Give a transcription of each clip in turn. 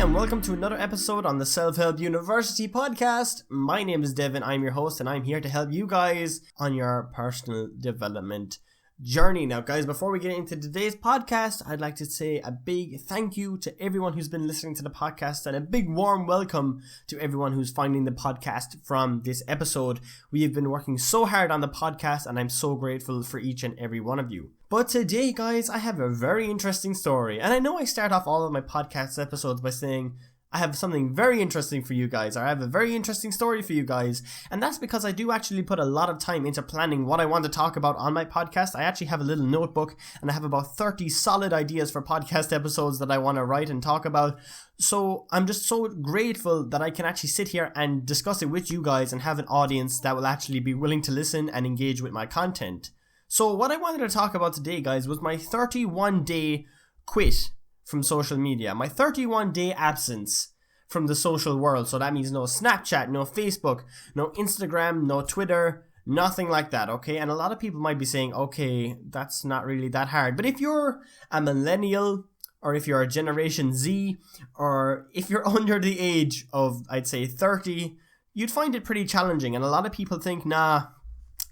and welcome to another episode on the Self-Help University podcast. My name is Devin, I'm your host, and I'm here to help you guys on your personal development journey. Now guys, before we get into today's podcast, I'd like to say a big thank you to everyone who's been listening to the podcast and a big warm welcome to everyone who's finding the podcast from this episode. We have been working so hard on the podcast and I'm so grateful for each and every one of you. But today guys, I have a very interesting story, and I know I start off all of my podcast episodes by saying I have something very interesting for you guys, or I have a very interesting story for you guys, and that's because I do actually put a lot of time into planning what I want to talk about on my podcast. I actually have a little notebook, and I have about 30 solid ideas for podcast episodes that I want to write and talk about. So I'm just so grateful that I can actually sit here and discuss it with you guys and have an audience that will actually be willing to listen and engage with my content. So what I wanted to talk about today, guys, was my 31-day quit from social media, my 31-day absence from the social world. So that means no Snapchat, no Facebook, no Instagram, no Twitter, nothing like that, okay? And a lot of people might be saying, okay, that's not really that hard. But if you're a millennial, or if you're a Generation Z, or if you're under the age of, I'd say, 30, you'd find it pretty challenging. And a lot of people think, nah,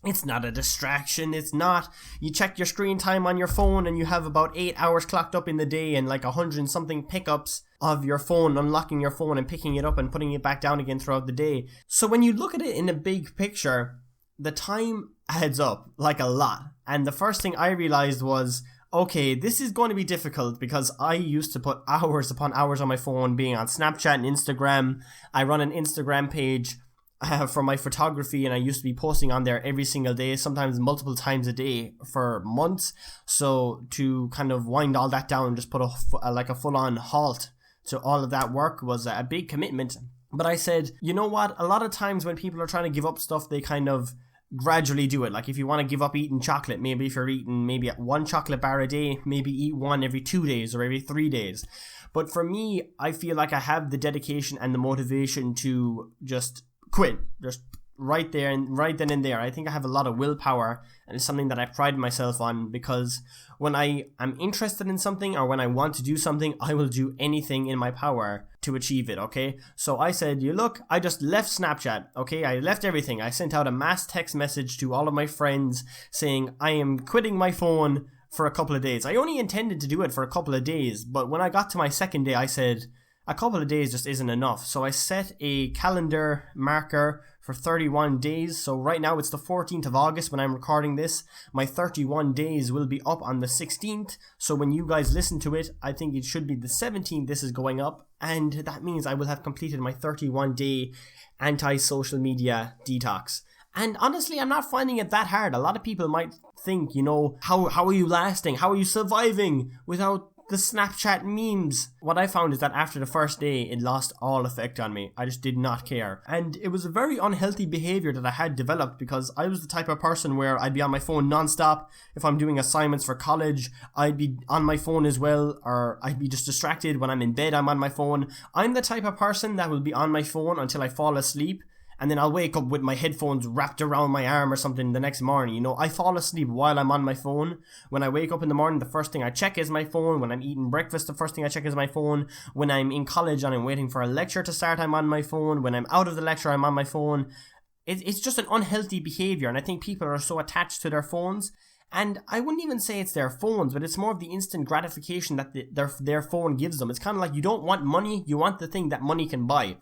it's not a distraction, it's not. You check your screen time on your phone and you have about 8 hours clocked up in the day and like 100 and something pickups of your phone, unlocking your phone and picking it up and putting it back down again throughout the day. So when you look at it in a big picture, the time adds up like a lot. And the first thing I realized was, okay, this is going to be difficult because I used to put hours upon hours on my phone being on Snapchat and Instagram. I run an Instagram page for my photography, and I used to be posting on there every single day, sometimes multiple times a day for months. So to kind of wind all that down and just put a full-on halt to all of that work was a big commitment. But I said, you know what, a lot of times when people are trying to give up stuff, they kind of gradually do it. Like if you want to give up eating chocolate, maybe if you're eating maybe one chocolate bar a day, maybe eat one every 2 days or every 3 days. But for me, I feel like I have the dedication and the motivation to just quit, just right there and right then and there. I think I have a lot of willpower, and it's something that I pride myself on, because when I am interested in something or when I want to do something, I will do anything in my power to achieve it, okay? So I said, you look, I just left Snapchat, okay? I left everything. I sent out a mass text message to all of my friends saying I am quitting my phone for a couple of days. I only intended to do it for a couple of days, but when I got to my second day, I said, a couple of days just isn't enough. So I set a calendar marker for 31 days. So right now it's the 14th of August when I'm recording this. My 31 days will be up on the 16th. So when you guys listen to it, I think it should be the 17th this is going up. And that means I will have completed my 31-day anti-social media detox. And honestly, I'm not finding it that hard. A lot of people might think, you know, how are you lasting? How are you surviving without the Snapchat memes? What I found is that after the first day, it lost all effect on me. I just did not care. And it was a very unhealthy behavior that I had developed, because I was the type of person where I'd be on my phone nonstop. If I'm doing assignments for college, I'd be on my phone as well, or I'd be just distracted. When I'm in bed, I'm on my phone. I'm the type of person that will be on my phone until I fall asleep, and then I'll wake up with my headphones wrapped around my arm or something the next morning. You know, I fall asleep while I'm on my phone. When I wake up in the morning, the first thing I check is my phone. When I'm eating breakfast, the first thing I check is my phone. When I'm in college and I'm waiting for a lecture to start, I'm on my phone. When I'm out of the lecture, I'm on my phone. It's just an unhealthy behavior, and I think people are so attached to their phones. And I wouldn't even say it's their phones, but it's more of the instant gratification that their phone gives them. It's kind of like, you don't want money, you want the thing that money can buy.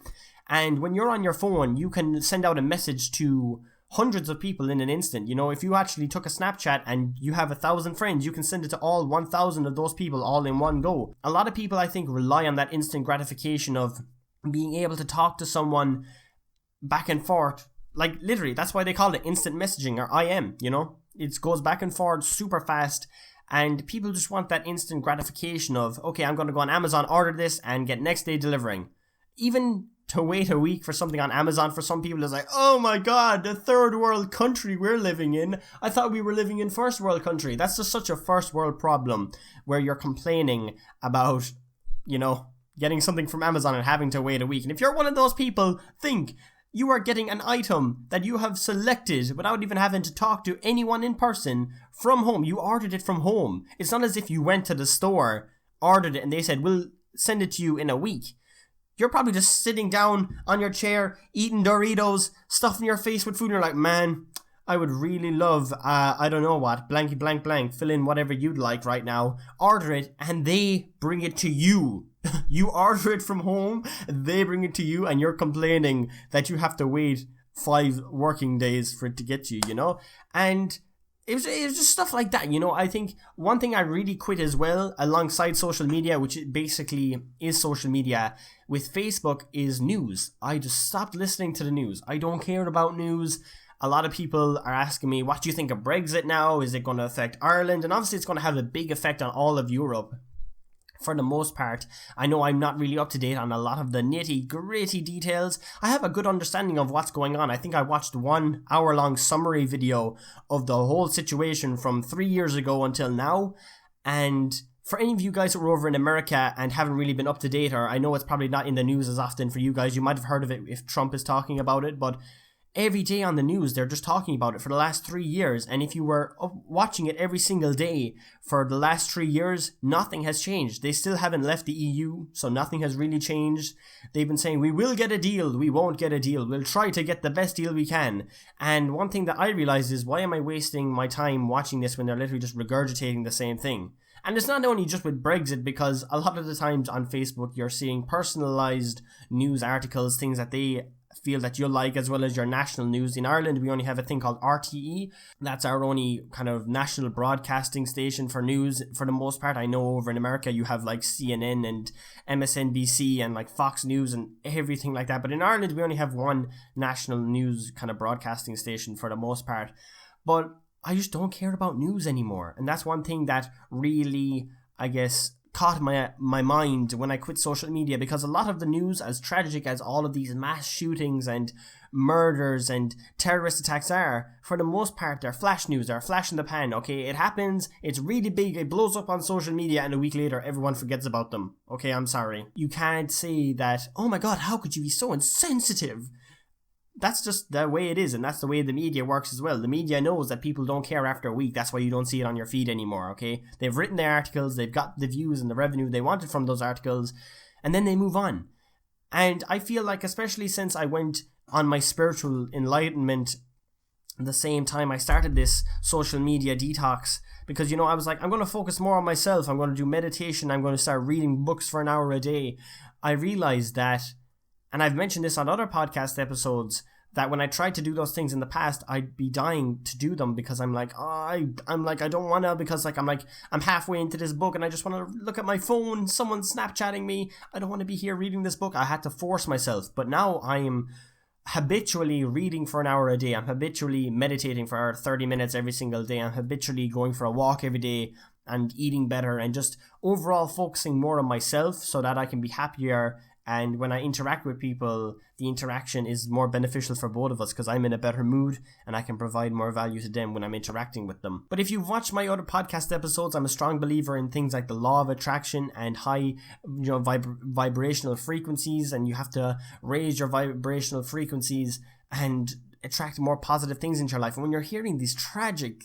And when you're on your phone, you can send out a message to hundreds of people in an instant. You know, if you actually took a Snapchat and you have 1,000 friends, you can send it to all 1,000 of those people all in one go. A lot of people, I think, rely on that instant gratification of being able to talk to someone back and forth. Like, literally, that's why they call it instant messaging, or IM, you know? It goes back and forth super fast. And people just want that instant gratification of, okay, I'm going to go on Amazon, order this, and get next day delivering. Even to wait a week for something on Amazon for some people is like, oh my god, the third world country we're living in. I thought we were living in first world country. That's just such a first world problem where you're complaining about, you know, getting something from Amazon and having to wait a week. And if you're one of those people, think you are getting an item that you have selected without even having to talk to anyone in person from home. You ordered it from home. It's not as if you went to the store, ordered it, and they said, we'll send it to you in a week. You're probably just sitting down on your chair, eating Doritos, stuffing your face with food, and you're like, man, I would really love, I don't know what, blanky blank blank, fill in whatever you'd like right now, order it, and they bring it to you. You order it from home, they bring it to you, and you're complaining that you have to wait 5 working days for it to get to you, you know? And it was just stuff like that, you know? I think one thing I really quit as well, alongside social media, which basically is social media, with Facebook, is news. I just stopped listening to the news. I don't care about news. A lot of people are asking me, what do you think of Brexit now? Is it going to affect Ireland? And obviously it's going to have a big effect on all of Europe. For the most part, I know I'm not really up to date on a lot of the nitty gritty details. I have a good understanding of what's going on. I think I watched 1 hour-long summary video of the whole situation from 3 years ago until now. And for any of you guys who are over in America and haven't really been up to date, or I know it's probably not in the news as often for you guys, you might have heard of it if Trump is talking about it, but every day on the news, they're just talking about it for the last 3 years. And if you were watching it every single day for the last 3 years, nothing has changed. They still haven't left the EU, so nothing has really changed. They've been saying, we will get a deal, we won't get a deal, we'll try to get the best deal we can. And one thing that I realized is, why am I wasting my time watching this when they're literally just regurgitating the same thing? And it's not only just with Brexit, because a lot of the times on Facebook, you're seeing personalized news articles, things that they feel that you'll like, as well as your national news. In Ireland, we only have a thing called RTE. That's our only kind of national broadcasting station for news for the most part. I know over in America you have like CNN and MSNBC and like Fox News and everything like that. But in Ireland, we only have one national news kind of broadcasting station for the most part. But I just don't care about news anymore. And that's one thing that really, I guess, caught my mind when I quit social media, because a lot of the news, as tragic as all of these mass shootings and murders and terrorist attacks are, for the most part, they're flash news, they're flash in the pan, okay? It happens, it's really big, it blows up on social media, and a week later, everyone forgets about them. Okay, I'm sorry. You can't say that, oh my god, how could you be so insensitive? That's just the way it is, and that's the way the media works as well. The media knows that people don't care after a week. That's why you don't see it on your feed anymore, okay? They've written their articles, they've got the views and the revenue they wanted from those articles, and then they move on. And I feel like, especially since I went on my spiritual enlightenment the same time I started this social media detox, because, you know, I was like, I'm going to focus more on myself, I'm going to do meditation, I'm going to start reading books for an hour a day. I realized that, and I've mentioned this on other podcast episodes, that when I tried to do those things in the past, I'd be dying to do them, because I'm like, I don't want to, because like I'm halfway into this book and I just want to look at my phone, someone's Snapchatting me, I don't want to be here reading this book. I had to force myself. But now I am habitually reading for an hour a day. I'm habitually meditating for 30 minutes every single day. I'm habitually going for a walk every day and eating better, and just overall focusing more on myself so that I can be happier. And when I interact with people, the interaction is more beneficial for both of us, because I'm in a better mood and I can provide more value to them when I'm interacting with them. But if you've watched my other podcast episodes, I'm a strong believer in things like the law of attraction and high, vibrational frequencies, and you have to raise your vibrational frequencies and attract more positive things into your life. And when you're hearing these tragic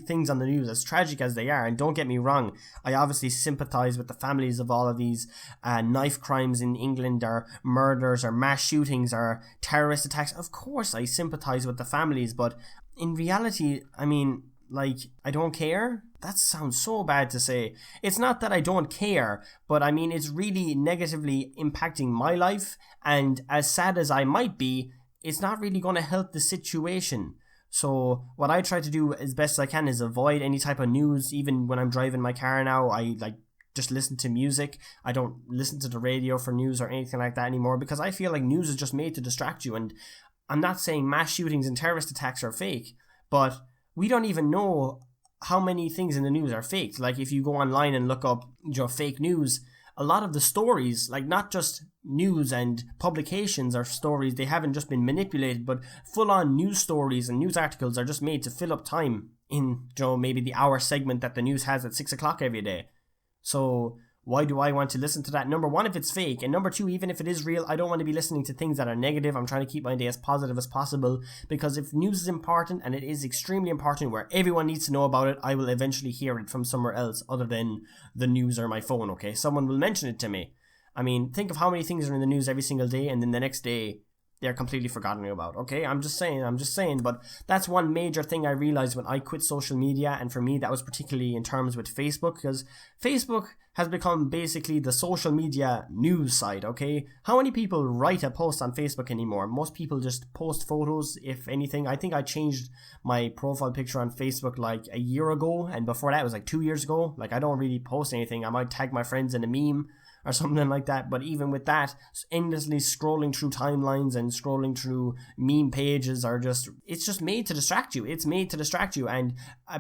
things on the news, as tragic as they are, and don't get me wrong, I obviously sympathize with the families of all of these knife crimes in England, or murders, or mass shootings, or terrorist attacks. Of course I sympathize with the families, but in reality, I mean, like, I don't care? That sounds so bad to say. It's not that I don't care, but I mean, it's really negatively impacting my life, and as sad as I might be, it's not really going to help the situation. So what I try to do as best as I can is avoid any type of news. Even when I'm driving my car now, I just listen to music. I don't listen to the radio for news or anything like that anymore, because I feel like news is just made to distract you. And I'm not saying mass shootings and terrorist attacks are fake, but we don't even know how many things in the news are faked. Like, if you go online and look up fake news, a lot of the stories, like, not just news and publications or stories, they haven't just been manipulated, but full-on news stories and news articles are just made to fill up time in, maybe the hour segment that the news has at 6 o'clock every day. So why do I want to listen to that? Number one, if it's fake, and number two, even if it is real, I don't want to be listening to things that are negative. I'm trying to keep my day as positive as possible, because if news is important, and it is extremely important, where everyone needs to know about it, I will eventually hear it from somewhere else other than the news or my phone, okay? Someone will mention it to me. I mean, think of how many things are in the news every single day, and then the next day they're completely forgotten about. Okay, I'm just saying, but that's one major thing I realized when I quit social media, and for me that was particularly in terms with Facebook, because Facebook has become basically the social media news site. Okay, how many people write a post on Facebook anymore? Most people just post photos, if anything. I think I changed my profile picture on Facebook like a year ago, and before that it was like 2 years ago. Like, I don't really post anything. I might tag my friends in a meme or something like that, but even with that, endlessly scrolling through timelines and scrolling through meme pages are just, it's just made to distract you. It's made to distract you, and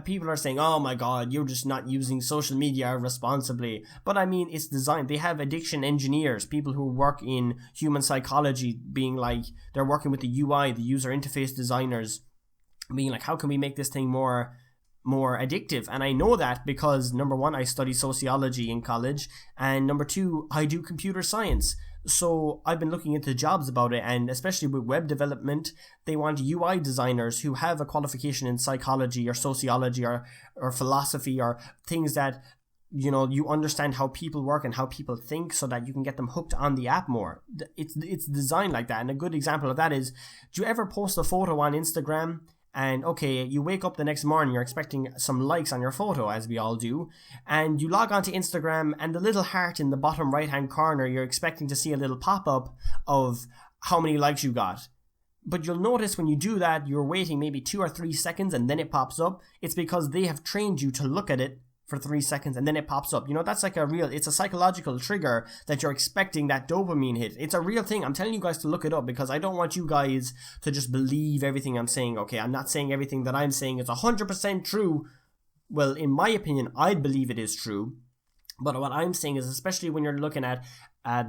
people are saying, oh my god, you're just not using social media responsibly. But I mean, it's designed. They have addiction engineers, people who work in human psychology, being like, they're working with the UI, the user interface designers, being like, how can we make this thing more addictive? And I know that because, number one, I study sociology in college, and number two, I do computer science. So I've been looking into jobs about it, and especially with web development, they want UI designers who have a qualification in psychology or sociology or philosophy, or things that, you know, you understand how people work and how people think, so that you can get them hooked on the app more. It's designed like that. And a good example of that is, do you ever post a photo on Instagram, and okay, you wake up the next morning, you're expecting some likes on your photo, as we all do, and you log onto Instagram, and the little heart in the bottom right hand corner, you're expecting to see a little pop-up of how many likes you got. But you'll notice when you do that, you're waiting maybe 2 or 3 seconds, and then it pops up. It's because they have trained you to look at it for 3 seconds, and then it pops up. You know, that's like it's a psychological trigger that you're expecting that dopamine hit. It's a real thing. I'm telling you guys to look it up, because I don't want you guys to just believe everything I'm saying. Okay, I'm not saying everything that I'm saying is 100% true. Well, in my opinion, I believe it is true. But what I'm saying is, especially when you're looking at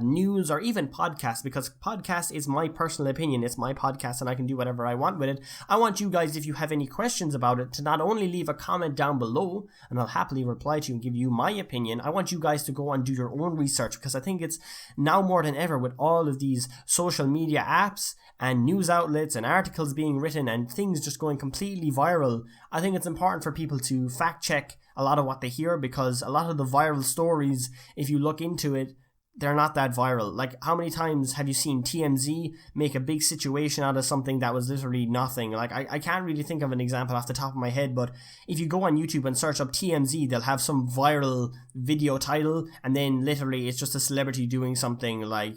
news or even podcasts, because podcast is my personal opinion, it's my podcast and I can do whatever I want with it. I want you guys, if you have any questions about it, to not only leave a comment down below, and I'll happily reply to you and give you my opinion. I want you guys to go and do your own research, because I think it's now more than ever, with all of these social media apps and news outlets and articles being written and things just going completely viral, I think it's important for people to fact check a lot of what they hear, because a lot of the viral stories, if you look into it, they're not that viral. Like, how many times have you seen TMZ make a big situation out of something that was literally nothing? Like, I can't really think of an example off the top of my head, but if you go on YouTube and search up TMZ, they'll have some viral video title, and then literally it's just a celebrity doing something like,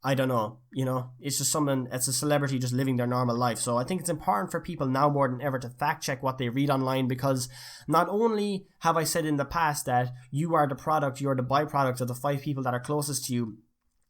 I don't know, you know, it's just someone, it's a celebrity just living their normal life. So I think it's important for people now more than ever to fact check what they read online, because not only have I said in the past that you are the product, you're the byproduct of the 5 people that are closest to you,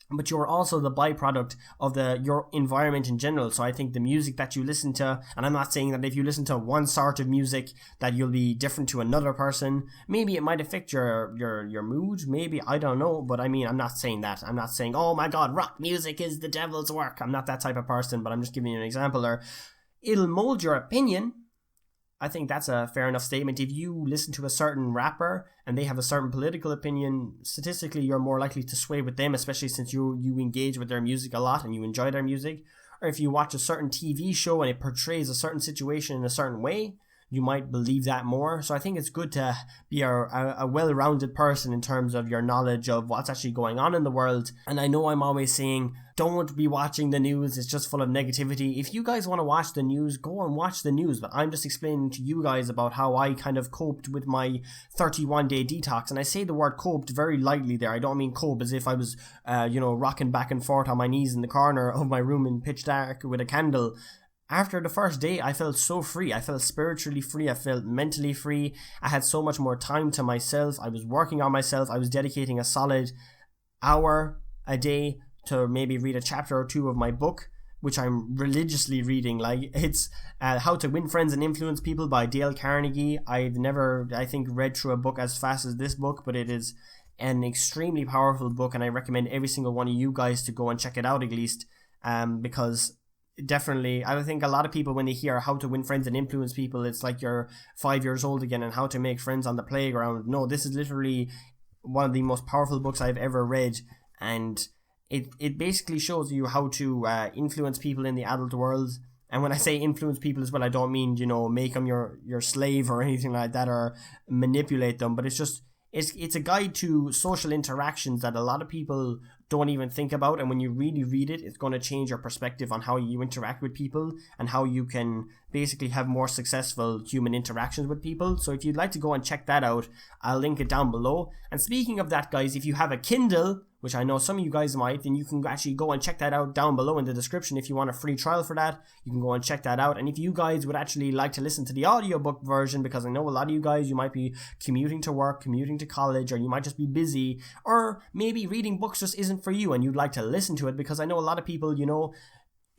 but you're also the byproduct of your environment in general. So I think the music that you listen to, and I'm not saying that if you listen to one sort of music that you'll be different to another person. Maybe it might affect your mood, maybe, I don't know, but I mean, I'm not saying that. I'm not saying, oh my god, rock music is the devil's work. I'm not that type of person, but I'm just giving you an example. Or it'll mold your opinion. I think that's a fair enough statement. If you listen to a certain rapper and they have a certain political opinion, statistically you're more likely to sway with them, especially since you engage with their music a lot and you enjoy their music. Or if you watch a certain TV show and it portrays a certain situation in a certain way, you might believe that more. So I think it's good to be a well-rounded person in terms of your knowledge of what's actually going on in the world. And I know I'm always saying, don't be watching the news, it's just full of negativity. If you guys want to watch the news, go and watch the news. But I'm just explaining to you guys about how I kind of coped with my 31-day detox. And I say the word coped very lightly there. I don't mean cope as if I was, rocking back and forth on my knees in the corner of my room in pitch dark with a candle. After the first day, I felt so free. I felt spiritually free. I felt mentally free. I had so much more time to myself. I was working on myself. I was dedicating a solid hour a day to maybe read a chapter or 2 of my book, which I'm religiously reading. Like, it's How to Win Friends and Influence People by Dale Carnegie. I've never, I think, read through a book as fast as this book, but it is an extremely powerful book, and I recommend every single one of you guys to go and check it out at least, because definitely, I think a lot of people, when they hear how to win friends and influence people, it's like you're 5 years old again and how to make friends on the playground. No, this is literally one of the most powerful books I've ever read, and it basically shows you how to influence people in the adult world. And when I say influence people as well, I don't mean, make them your slave or anything like that, or manipulate them, but it's just, it's a guide to social interactions that a lot of people don't even think about. And when you really read it, it's going to change your perspective on how you interact with people and how you can basically have more successful human interactions with people. So if you'd like to go and check that out, I'll link it down below. And speaking of that, guys, if you have a Kindle, which I know some of you guys might, then you can actually go and check that out down below in the description. If you want a free trial for that, you can go and check that out. And if you guys would actually like to listen to the audiobook version, because I know a lot of you guys, you might be commuting to work, commuting to college, or you might just be busy, or maybe reading books just isn't for you and you'd like to listen to it, because I know a lot of people,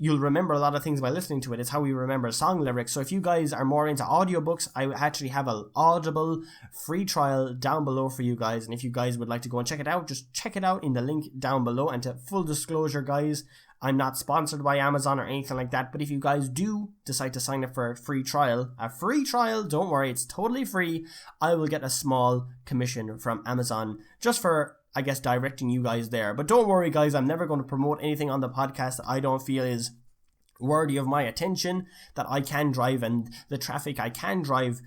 you'll remember a lot of things by listening to it. It's how we remember song lyrics. So if you guys are more into audiobooks, I actually have an Audible free trial down below for you guys. And if you guys would like to go and check it out, just check it out in the link down below. And to full disclosure, guys, I'm not sponsored by Amazon or anything like that. But if you guys do decide to sign up for a free trial, don't worry, it's totally free. I will get a small commission from Amazon just for, I guess, directing you guys there. But don't worry, guys, I'm never going to promote anything on the podcast that I don't feel is worthy of my attention, that I can drive and the traffic I can drive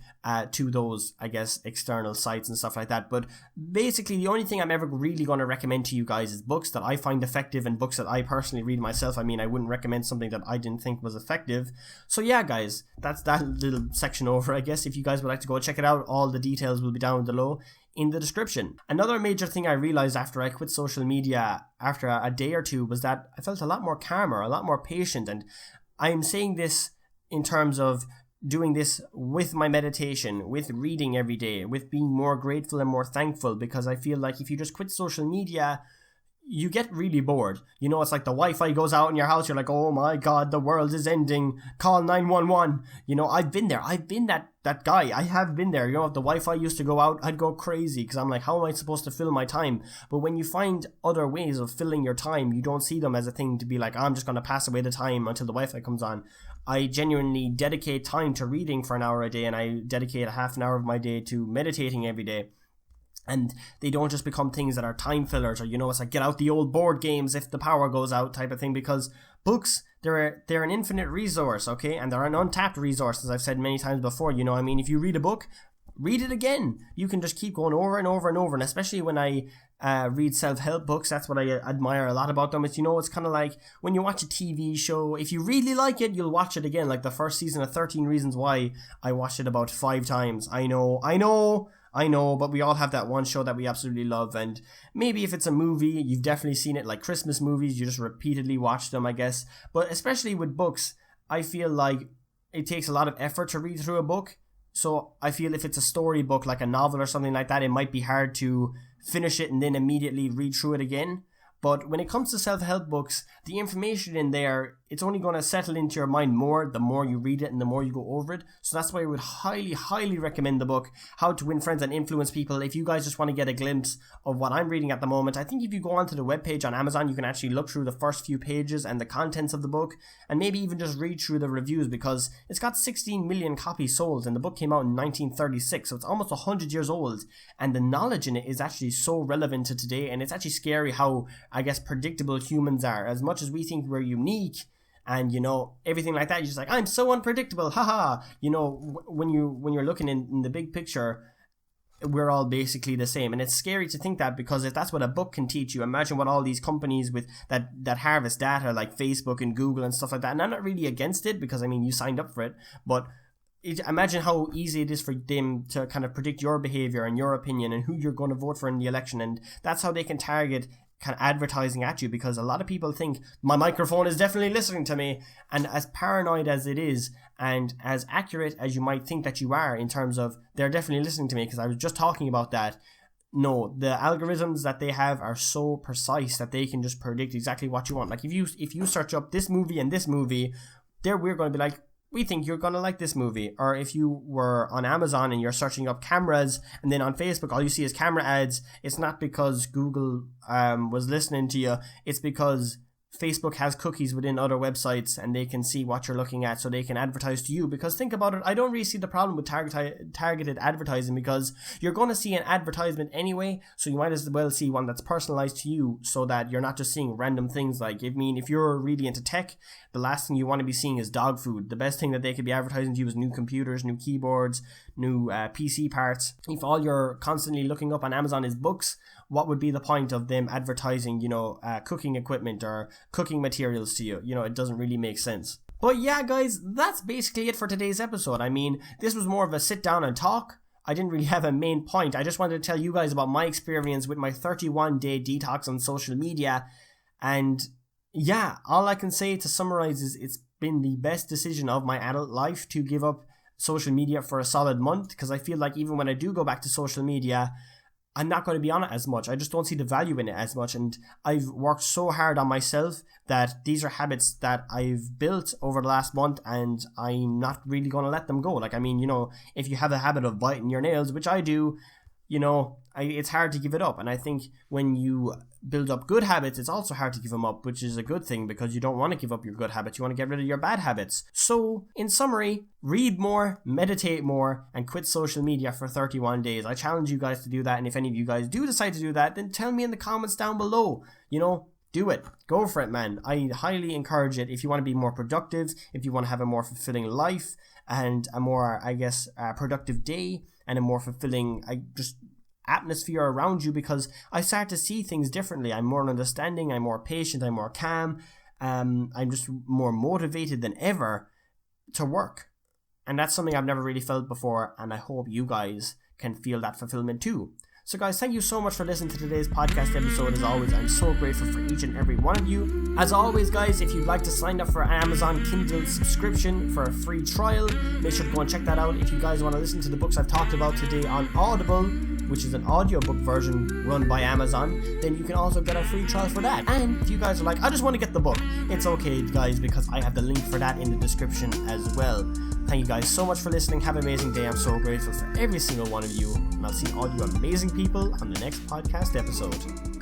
to those, I guess, external sites and stuff like that. But basically, the only thing I'm ever really going to recommend to you guys is books that I find effective and books that I personally read myself. I mean, I wouldn't recommend something that I didn't think was effective. So yeah, guys, that's that little section over, I guess. If you guys would like to go check it out, all the details will be down below in the description. Another major thing I realized after I quit social media after a day or two was that I felt a lot more calmer, a lot more patient. And I'm saying this in terms of doing this with my meditation, with reading every day, with being more grateful and more thankful, because I feel like if you just quit social media, you get really bored. It's like the Wi-Fi goes out in your house. You're like, oh my God, the world is ending. Call 911. I've been there. I've been that guy. I have been there. If the Wi-Fi used to go out, I'd go crazy because I'm like, how am I supposed to fill my time? But when you find other ways of filling your time, you don't see them as a thing to be like, I'm just going to pass away the time until the Wi-Fi comes on. I genuinely dedicate time to reading for an hour a day, and I dedicate a half an hour of my day to meditating every day. And they don't just become things that are time fillers, or it's like get out the old board games if the power goes out type of thing, because books, they're an infinite resource, okay? And they're an untapped resource, as I've said many times before. If you read a book, read it again. You can just keep going over and over and over. And especially when I read self-help books, that's what I admire a lot about them. It's kind of like when you watch a TV show, if you really like it, you'll watch it again. Like the first season of 13 Reasons Why, I watched it about 5 times. I know, but we all have that one show that we absolutely love. And maybe if it's a movie, you've definitely seen it, like Christmas movies, you just repeatedly watch them, I guess. But especially with books, I feel like it takes a lot of effort to read through a book. So I feel if it's a story book, like a novel or something like that, it might be hard to finish it and then immediately read through it again. But when it comes to self-help books, the information in there, it's only going to settle into your mind more the more you read it and the more you go over it. So that's why I would highly, highly recommend the book, How to Win Friends and Influence People. If you guys just want to get a glimpse of what I'm reading at the moment, I think if you go onto the webpage on Amazon, you can actually look through the first few pages and the contents of the book, and maybe even just read through the reviews, because it's got 16 million copies sold, and the book came out in 1936, so it's almost 100 years old, and the knowledge in it is actually so relevant to today. And it's actually scary how, I guess, predictable humans are. As much as we think we're unique and everything like that, you're just like, I'm so unpredictable, haha. When you're looking in the big picture, we're all basically the same. And it's scary to think that, because if that's what a book can teach you, imagine what all these companies with that harvest data, like Facebook and Google and stuff like that. And I'm not really against it, because you signed up for it, but imagine how easy it is for them to kind of predict your behavior and your opinion and who you're going to vote for in the election. And that's how they can target kind of advertising at you, because a lot of people think my microphone is definitely listening to me. And as paranoid as it is, and as accurate as you might think that you are in terms of they're definitely listening to me, because I was just talking about that, no, the algorithms that they have are so precise that they can just predict exactly what you want. Like if you search up this movie and this movie, we're going to be like, we think you're going to like this movie. Or if you were on Amazon and you're searching up cameras, and then on Facebook all you see is camera ads, it's not because Google was listening to you. It's because Facebook has cookies within other websites, and they can see what you're looking at, so they can advertise to you. Because think about it, I don't really see the problem with targeted advertising, because you're going to see an advertisement anyway, so you might as well see one that's personalized to you, so that you're not just seeing random things. Like, if you're really into tech, the last thing you want to be seeing is dog food. The best thing that they could be advertising to you is new computers, new keyboards, new PC parts. If all you're constantly looking up on Amazon is books, what would be the point of them advertising, cooking equipment or cooking materials to you? It doesn't really make sense. But yeah, guys, that's basically it for today's episode. I mean, this was more of a sit down and talk. I didn't really have a main point. I just wanted to tell you guys about my experience with my 31-day detox on social media. And yeah, all I can say to summarize is it's been the best decision of my adult life to give up social media for a solid month, because I feel like even when I do go back to social media, I'm not going to be on it as much. I just don't see the value in it as much. And I've worked so hard on myself that these are habits that I've built over the last month, and I'm not really going to let them go. If you have a habit of biting your nails, which I do, it's hard to give it up. And I think when you build up good habits, it's also hard to give them up, which is a good thing, because you don't want to give up your good habits. You want to get rid of your bad habits. So in summary, read more, meditate more, and quit social media for 31 days. I challenge you guys to do that. And if any of you guys do decide to do that, then tell me in the comments down below. Do it. Go for it, man. I highly encourage it. If you want to be more productive, if you want to have a more fulfilling life and a more, productive day and a more fulfilling, atmosphere around you, because I start to see things differently. I'm more understanding, I'm more patient, I'm more calm, I'm just more motivated than ever to work. And that's something I've never really felt before, and I hope you guys can feel that fulfillment too. So guys, thank you so much for listening to today's podcast episode. As always, I'm so grateful for each and every one of you. As always, guys, if you'd like to sign up for an Amazon Kindle subscription for a free trial, make sure to go and check that out. If you guys want to listen to the books I've talked about today on Audible, which is an audiobook version run by Amazon, then you can also get a free trial for that. And if you guys are like, I just want to get the book, it's okay, guys, because I have the link for that in the description as well. Thank you guys so much for listening. Have an amazing day. I'm so grateful for every single one of you. And I'll see all you amazing people on the next podcast episode.